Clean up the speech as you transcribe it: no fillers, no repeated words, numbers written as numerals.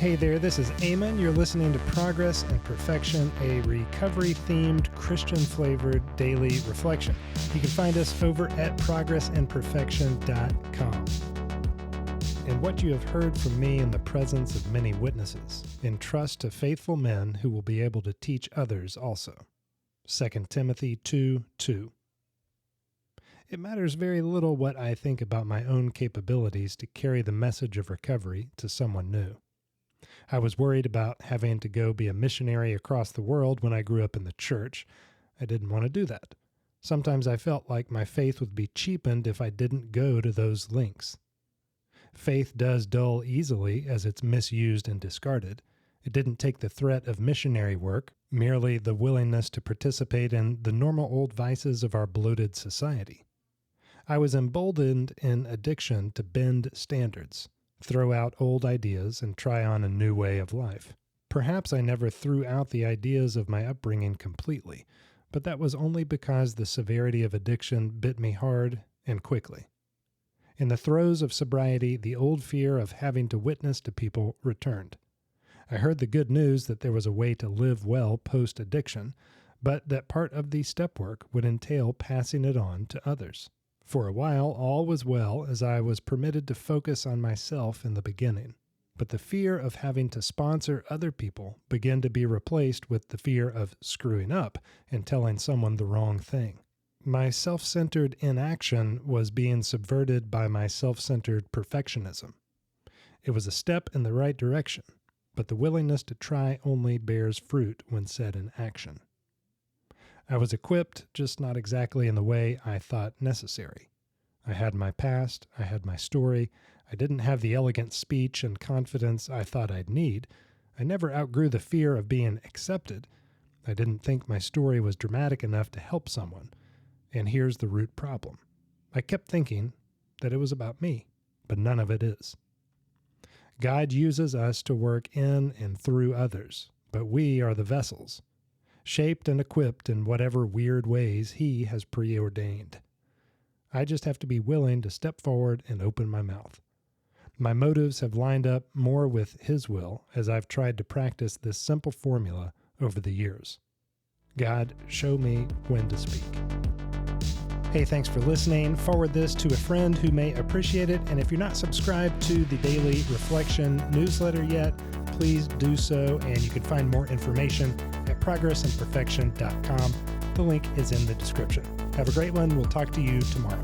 Hey there, this is Eamon. You're listening to Progress and Perfection, a recovery-themed, Christian-flavored daily reflection. You can find us over at progressandperfection.com. And what you have heard from me in the presence of many witnesses, entrust to faithful men who will be able to teach others also. 2 Timothy 2:2. It matters very little what I think about my own capabilities to carry the message of recovery to someone new. I was worried about having to go be a missionary across the world when I grew up in the church. I didn't want to do that. Sometimes I felt like my faith would be cheapened if I didn't go to those lengths. Faith does dull easily as it's misused and discarded. It didn't take the threat of missionary work, merely the willingness to participate in the normal old vices of our bloated society. I was emboldened in addiction to bend standards, throw out old ideas, and try on a new way of life. Perhaps I never threw out the ideas of my upbringing completely, but that was only because the severity of addiction bit me hard and quickly. In the throes of sobriety, the old fear of having to witness to people returned. I heard the good news that there was a way to live well post-addiction, but that part of the step work would entail passing it on to others. For a while, all was well as I was permitted to focus on myself in the beginning. But the fear of having to sponsor other people began to be replaced with the fear of screwing up and telling someone the wrong thing. My self-centered inaction was being subverted by my self-centered perfectionism. It was a step in the right direction, but the willingness to try only bears fruit when set in action. I was equipped, just not exactly in the way I thought necessary. I had my past, I had my story, I didn't have the elegant speech and confidence I thought I'd need. I never outgrew the fear of being accepted. I didn't think my story was dramatic enough to help someone. And here's the root problem. I kept thinking that it was about me, but none of it is. God uses us to work in and through others, but we are the vessels, shaped and equipped in whatever weird ways He has preordained. I just have to be willing to step forward and open my mouth. My motives have lined up more with His will as I've tried to practice this simple formula over the years. God, show me when to speak. Hey, thanks for listening. Forward this to a friend who may appreciate it. And if you're not subscribed to the Daily Reflection newsletter yet, please do so. And you can find more information at progressandperfection.com. The link is in the description. Have a great one. We'll talk to you tomorrow.